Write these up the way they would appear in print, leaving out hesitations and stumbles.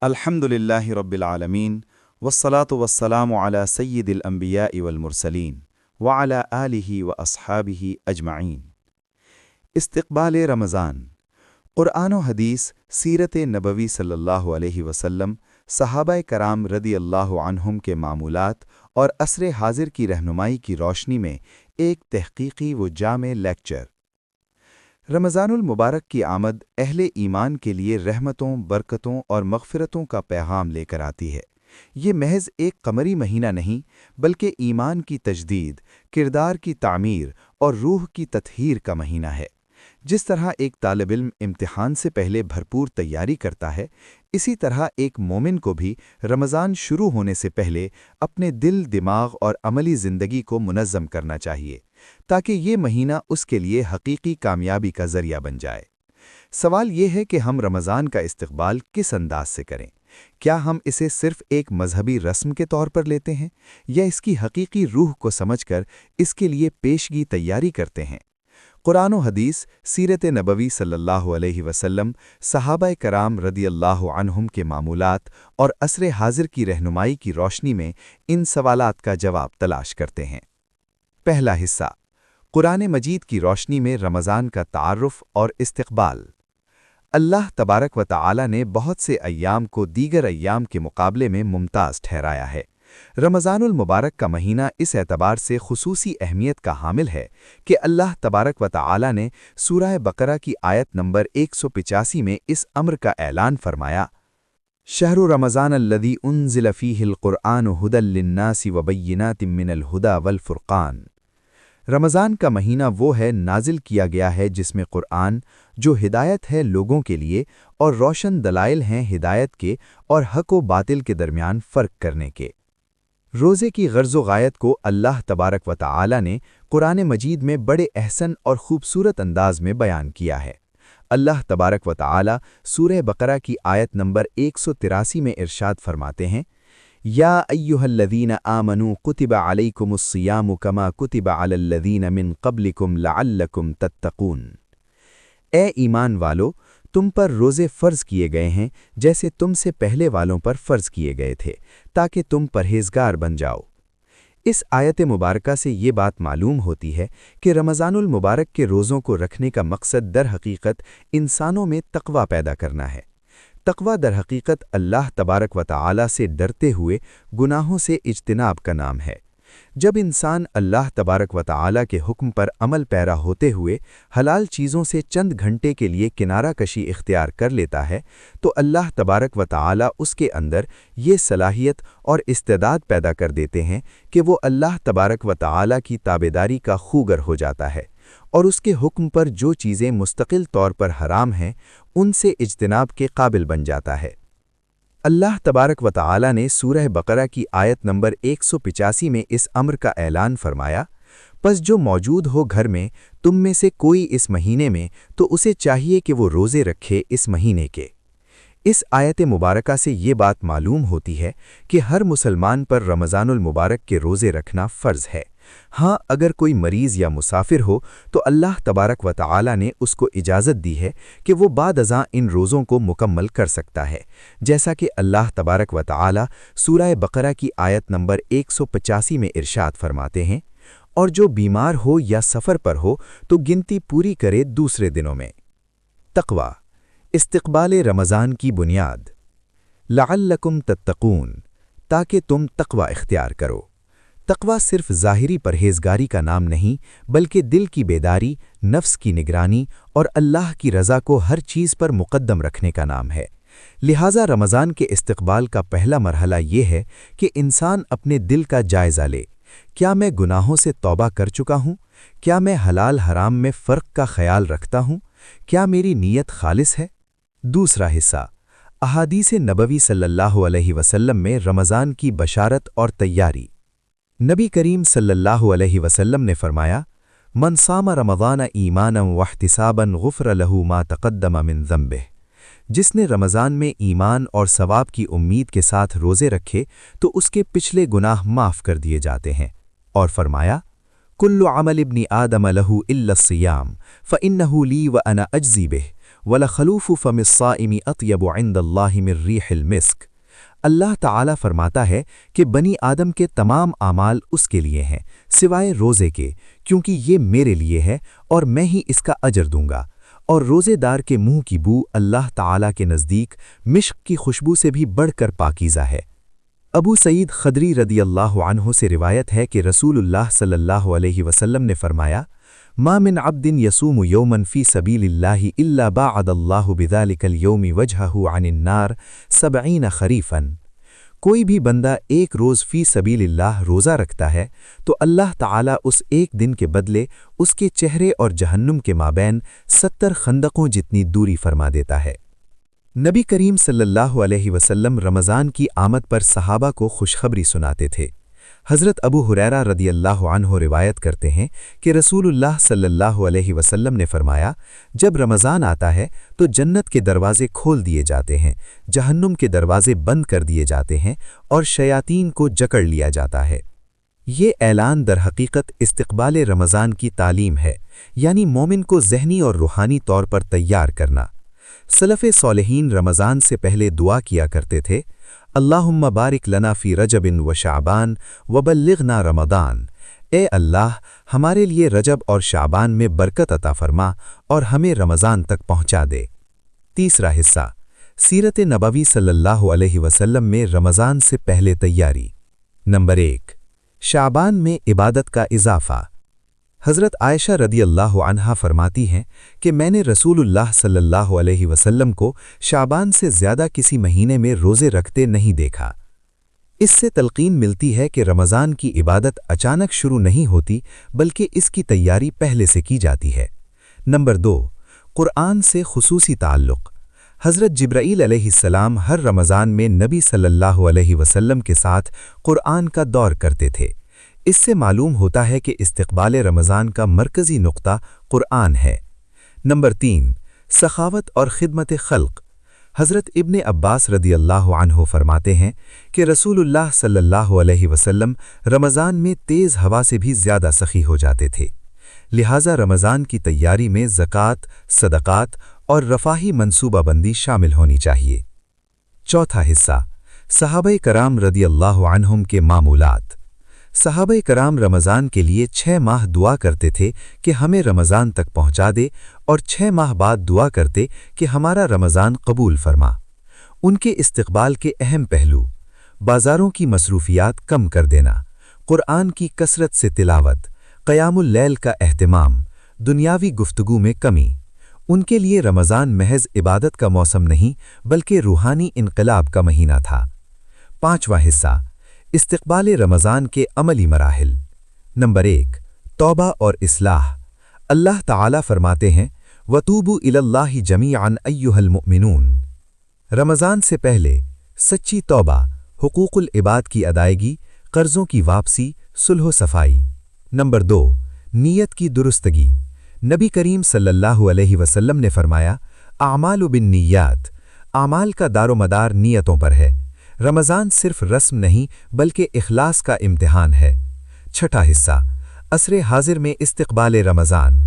الحمدللہ رب العالمین والصلاة والسلام علی سید الانبیاء والمرسلین وعلی آلہ واصحابہ اجمعین۔ استقبال رمضان، قرآن و حدیث، سیرت نبوی صلی اللہ علیہ وسلم، صحابہ کرام رضی اللہ عنہم کے معمولات اور عصر حاضر کی رہنمائی کی روشنی میں ایک تحقیقی و جامع لیکچر۔ رمضان المبارک کی آمد اہل ایمان کے لیے رحمتوں، برکتوں اور مغفرتوں کا پیغام لے کر آتی ہے۔ یہ محض ایک قمری مہینہ نہیں، بلکہ ایمان کی تجدید، کردار کی تعمیر اور روح کی تطہیر کا مہینہ ہے۔ جس طرح ایک طالب علم امتحان سے پہلے بھرپور تیاری کرتا ہے، اسی طرح ایک مومن کو بھی رمضان شروع ہونے سے پہلے اپنے دل، دماغ اور عملی زندگی کو منظم کرنا چاہیے، تاکہ یہ مہینہ اس کے لیے حقیقی کامیابی کا ذریعہ بن جائے۔ سوال یہ ہے کہ ہم رمضان کا استقبال کس انداز سے کریں؟ کیا ہم اسے صرف ایک مذہبی رسم کے طور پر لیتے ہیں، یا اس کی حقیقی روح کو سمجھ کر اس کے لیے پیشگی تیاری کرتے ہیں؟ قرآن و حدیث، سیرت نبوی صلی اللہ علیہ وسلم، صحابہ کرام رضی اللہ عنہم کے معمولات اور عصر حاضر کی رہنمائی کی روشنی میں ان سوالات کا جواب تلاش کرتے ہیں۔ پہلا حصہ، قرآن مجید کی روشنی میں رمضان کا تعارف اور استقبال۔ اللہ تبارک و تعالی نے بہت سے ایام کو دیگر ایام کے مقابلے میں ممتاز ٹھہرایا ہے۔ رمضان المبارک کا مہینہ اس اعتبار سے خصوصی اہمیت کا حامل ہے کہ اللہ تبارک و تعالی نے سورہ بقرہ کی آیت نمبر 185 میں اس امر کا اعلان فرمایا: شہر رمضان الذی انزل فیہ القرآن ھدی للناس وبینات من الھدی والفرقان۔ رمضان کا مہینہ وہ ہے نازل کیا گیا ہے جس میں قرآن، جو ہدایت ہے لوگوں کے لیے اور روشن دلائل ہیں ہدایت کے اور حق و باطل کے درمیان فرق کرنے کے۔ روزے کی غرض و غایت کو اللہ تبارک و تعالی نے قرآن مجید میں بڑے احسن اور خوبصورت انداز میں بیان کیا ہے۔ اللہ تبارک و تعالی سورہ بقرہ کی آیت نمبر 183 میں ارشاد فرماتے ہیں: یا ایھا الذین آمنوا کتب علیکم الصیام کما کتب علی الذین من قبلکم لعلکم تتقون۔ اے ایمان والو، تم پر روزے فرض کیے گئے ہیں جیسے تم سے پہلے والوں پر فرض کیے گئے تھے، تاکہ تم پرہیزگار بن جاؤ۔ اس آیت مبارکہ سے یہ بات معلوم ہوتی ہے کہ رمضان المبارک کے روزوں کو رکھنے کا مقصد در حقیقت انسانوں میں تقوی پیدا کرنا ہے۔ تقوی در حقیقت اللہ تبارک و تعالی سے ڈرتے ہوئے گناہوں سے اجتناب کا نام ہے۔ جب انسان اللہ تبارک و تعالی کے حکم پر عمل پیرا ہوتے ہوئے حلال چیزوں سے چند گھنٹے کے لیے کنارہ کشی اختیار کر لیتا ہے، تو اللہ تبارک و تعالی اس کے اندر یہ صلاحیت اور استعداد پیدا کر دیتے ہیں کہ وہ اللہ تبارک و تعالی کی تابعداری کا خوگر ہو جاتا ہے، اور اس کے حکم پر جو چیزیں مستقل طور پر حرام ہیں ان سے اجتناب کے قابل بن جاتا ہے۔ اللہ تبارک و تعالی نے سورہ بقرہ کی آیت نمبر 185 میں اس امر کا اعلان فرمایا: پس جو موجود ہو گھر میں تم میں سے کوئی اس مہینے میں، تو اسے چاہیے کہ وہ روزے رکھے اس مہینے کے۔ اس آیت مبارکہ سے یہ بات معلوم ہوتی ہے کہ ہر مسلمان پر رمضان المبارک کے روزے رکھنا فرض ہے۔ ہاں، اگر کوئی مریض یا مسافر ہو تو اللہ تبارک و تعالی نے اس کو اجازت دی ہے کہ وہ بعد ازاں ان روزوں کو مکمل کر سکتا ہے، جیسا کہ اللہ تبارک و تعالی سورہ بقرہ کی آیت نمبر 185 میں ارشاد فرماتے ہیں: اور جو بیمار ہو یا سفر پر ہو تو گنتی پوری کرے دوسرے دنوں میں۔ تقوی، استقبال رمضان کی بنیاد۔ لعلکم تتقون، تاکہ تم تقوی اختیار کرو۔ تقوی صرف ظاہری پرہیزگاری کا نام نہیں، بلکہ دل کی بیداری، نفس کی نگرانی اور اللہ کی رضا کو ہر چیز پر مقدم رکھنے کا نام ہے۔ لہٰذا رمضان کے استقبال کا پہلا مرحلہ یہ ہے کہ انسان اپنے دل کا جائزہ لے۔ کیا میں گناہوں سے توبہ کر چکا ہوں؟ کیا میں حلال حرام میں فرق کا خیال رکھتا ہوں؟ کیا میری نیت خالص ہے؟ دوسرا حصہ، احادیث نبوی صلی اللہ علیہ وسلم میں رمضان کی بشارت اور تیاری۔ نبی کریم صلی اللہ علیہ وسلم نے فرمایا: من صام رمضان ایمانا واحتسابا غفر له ما تقدم من ذنبه۔ جس نے رمضان میں ایمان اور ثواب کی امید کے ساتھ روزے رکھے تو اس کے پچھلے گناہ معاف کر دیے جاتے ہیں، اور فرمایا: کل عمل ابن آدم له الا الصیام فانه لی وانا اجزی به वलखलूफ़ु फ़मिस्साइमि अत्यबु इंदल्लाहि मिर रीहिल मिस्क। अल्लाह ताला फरमाता है कि बनी आदम के तमाम आमाल उसके लिए हैं सिवाय रोज़े के, क्योंकि ये मेरे लिए है और मैं ही इसका अजर दूंगा। और रोज़ेदार के मुंह की बू अल्लाह ताला के नज़दीक मिश्क की खुशबू से भी बढ़कर पाकीज़ा है। अबू सईद खदरी रदियल्लाहु अन्हु से रिवायत है कि रसूलुल्लाह सल्लल्लाहु अलैहि वसल्लम ने फरमाया, मा मिन अब्दिन यसूमु यौमन फ़ी सबीलिल्लाहि इल्ला बाअदल्लाहु बिज़ालिकल यौमि वजहहु अनिन नार 70 खरीफन। कोई भी बंदा एक रोज़ फ़ी सबीलिल्लाह रोज़ा रखता है तो अल्लाह ताला उस एक दिन के बदले उसके चेहरे और जहन्नुम के माबैन 70 खंदकों जितनी दूरी फरमा देता है। नबी करीम सल्लल्लाहु अलैहि वसल्लम रमज़ान की आमद पर सहाबा को खुशखबरी सुनाते थे। हज़रत अबू हुरैरा रदियल्लाहु अन्हु रिवायत करते हैं कि रसूलुल्लाह सल्लल्लाहु अलैहि वसल्लम ने फरमाया, जब रमज़ान आता है तो जन्नत के दरवाज़े खोल दिए जाते हैं, जहन्नुम के दरवाज़े बंद कर दिए जाते हैं और शयातीन को जकड़ लिया जाता है। ये ऐलान दरहकीकत इस्तिक़बाल रमज़ान की तालीम है, यानी मोमिन को ज़हनी और रूहानी तौर पर तैयार करना। सलफ़े सालिहीन रमज़ान से पहले दुआ किया करते थे, अल्लाहुम्मा बारिक लना फ़ी रजबिन व शाबान व बल्लिग़ना रमदान। ए अल्लाह, हमारे लिए रजब और शाबान में बरकत अता फरमा और हमें रमज़ान तक पहुँचा दे। तीसरा हिस्सा, सीरत नबवी सल्लल्लाहु अलैहि वसल्लम में रमज़ान से पहले तैयारी। नंबर 1, शाबान में इबादत का इजाफ़ा। हज़रत आयशा रदियल्लाहु अन्हा फरमाती हैं कि मैंने रसूलुल्लाह सल्लल्लाहु अलैहि वसल्लम को शाबान से ज़्यादा किसी महीने में रोज़े रखते नहीं देखा। इससे तलक़ीन मिलती है कि रमज़ान की इबादत अचानक शुरू नहीं होती, बल्कि इसकी तैयारी पहले से की जाती है। नंबर 2, क़ुरआन से ख़ुसूसी ताल्लुक़। हज़रत जिब्राईल अलैहिस्सलाम हर रमज़ान में नबी सल्लल्लाहु अलैहि वसल्लम के साथ क़ुरआन का दौर करते थे। इससे मालूम होता है कि इस्तिक़बाल रमज़ान का मरकज़ी नुक़्ता क़ुरआन है। नंबर 3, सखावत और खिदमत खल्क़। हज़रत इब्ने अब्बास रदियल्लाहु अन्हु फरमाते हैं कि रसूलुल्लाह सल्लल्लाहु अलैहि वसल्लम रमज़ान में तेज़ हवा से भी ज़्यादा सखी हो जाते थे। लिहाजा रमज़ान की तैयारी में ज़कात, सदक़ात और रफ़ाही मनसूबाबंदी शामिल होनी चाहिए। चौथा हिस्सा, सहाबाए कराम रदियल्लाहु अन्हुम के मामूलात। सहाबाए कराम रमज़ान के लिए 6 माह दुआ करते थे कि हमें रमज़ान तक पहुँचा दे और 6 माह बाद दुआ करते कि हमारा रमज़ान कबूल फरमा। उनके इस्तिक़बाल के अहम पहलू, बाज़ारों की मसरूफ़ियात कम कर देना, क़ुरआन की कसरत से तिलावत, क़यामुल लैल का एहतिमाम, दुनियावी गुफ्तगू में कमी। उनके लिए रमज़ान महज इबादत का मौसम नहीं बल्कि रूहानी इनक़लाब का महीना था। पाँचवां हिस्सा, इस्तिक़बाल रमज़ान के अमली मराहिल। नंबर 1, तौबा और इस्लाह। अल्लाह ताला फरमाते हैं, वतूबू इलल्लाहि जमीअन अय्युहल मुमिनून। रमज़ान से पहले सच्ची तौबा, हुकूकुल इबाद की अदायगी, कर्ज़ों की वापसी, सुलह सफ़ाई। नंबर 2, नीयत की दुरुस्तगी। नबी करीम सल्लल्लाहु अलैहि वसल्लम ने फरमाया, आमालु बिन्नियात, आमाल का दारोमदार नीयतों पर है। रमज़ान सिर्फ रस्म नहीं बल्कि इखलास का इम्तिहान है। छठा हिस्सा, असरे हाजिर में इस्तिक़बाल रमज़ान।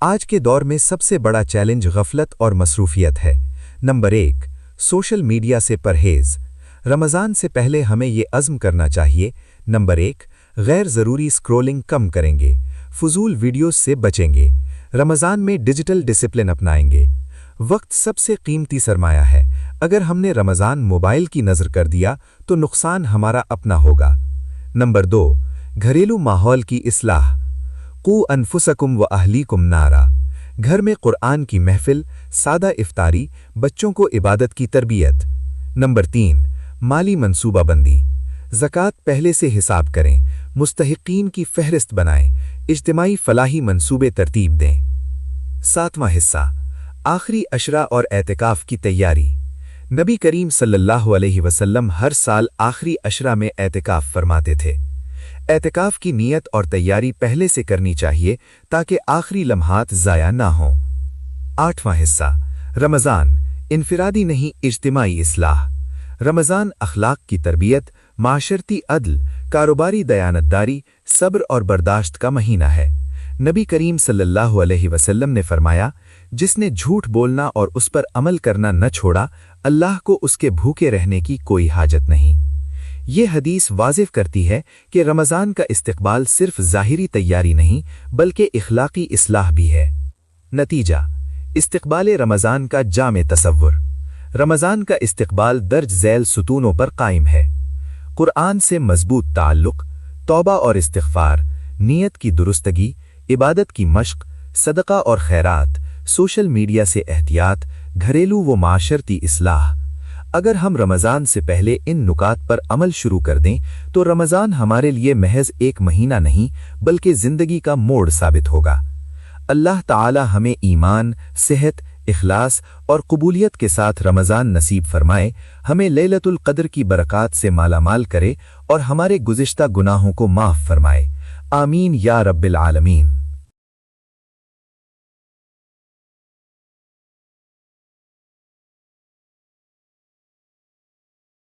आज के दौर में सबसे बड़ा चैलेंज गफलत और मसरूफ़ियत है। नंबर 1, सोशल मीडिया से परहेज़। रमज़ान से पहले हमें ये अज़्म करना चाहिए, नंबर 1, गैर ज़रूरी स्क्रॉलिंग कम करेंगे, फ़ुज़ूल वीडियोज़ से बचेंगे, रमज़ान में डिजिटल डिसिप्लिन अपनाएंगे। वक्त सबसे कीमती सरमाया है, अगर हमने रमज़ान मोबाइल की नज़र कर दिया तो नुकसान हमारा अपना होगा। नंबर 2, घरेलू माहौल की इस्लाह। कू अनफुसकुम व अहलीकुम नारा। घर में क़ुरआन की महफ़िल, सादा इफ्तारी, बच्चों को इबादत की तरबियत। नंबर 3, माली मनसूबाबंदी। ज़कात पहले से हिसाब करें, मुस्तहिक़ीन की फ़हरिस्त बनाएं, इज्तिमाई फ़लाही मनसूबे तरतीब दें। सातवां हिस्सा, आखिरी अशरा और एतिकाफ़ की तैयारी। नबी करीम सल्लल्लाहु अलैहि वसल्लम हर साल आखिरी अशरा में एतिकाफ़ फरमाते थे। एतिकाफ़ की नीयत और तैयारी पहले से करनी चाहिए ताकि आखिरी लम्हात ज़ाया ना हों। आठवां हिस्सा, रमज़ान इनफिरादी नहीं इज्तिमाई इस्लाह। रमज़ान अखलाक की तरबियत, माशरती अदल, कारोबारी दयानतदारी, सब्र और बर्दाश्त का महीना है। नबी करीम सल्लल्लाहु अलैहि वसल्लम ने फरमाया, जिसने झूठ बोलना और उस पर अमल करना न छोड़ा, अल्लाह को उसके भूखे रहने की कोई हाजत नहीं। ये हदीस वाजिब करती है कि रमज़ान का इस्तिक़बाल सिर्फ ज़ाहिरी तैयारी नहीं बल्कि इख़लाक़ी इस्लाह भी है। नतीजा, इस्तिक़बाल रमज़ान का जामे तसव्वुर। रमज़ान का इस्तिक़बाल दर्ज ज़ैल सुतूनों पर कायम है। कुरान से मजबूत ताल्लुक़, तौबा और इस्तिग़फ़ार, नीयत की दुरुस्तगी, इबादत की मश्क, सदका और खैरात, सोशल मीडिया से एहतियात, घरेलू व माशरती इस्लाह। अगर हम रमज़ान से पहले इन नुकात पर अमल शुरू कर दें तो रमज़ान हमारे लिए महज एक महीना नहीं बल्कि ज़िंदगी का मोड़ साबित होगा। अल्लाह ताला हमें ईमान, सेहत, इखलास और कबूलियत के साथ रमज़ान नसीब फरमाए, हमें लैलतुल क़द्र की बरक़ात से मालामाल करे और हमारे गुज़िश्ता गुनाहों को माफ़ फरमाए। आमीन या रब्बिल आलमीन।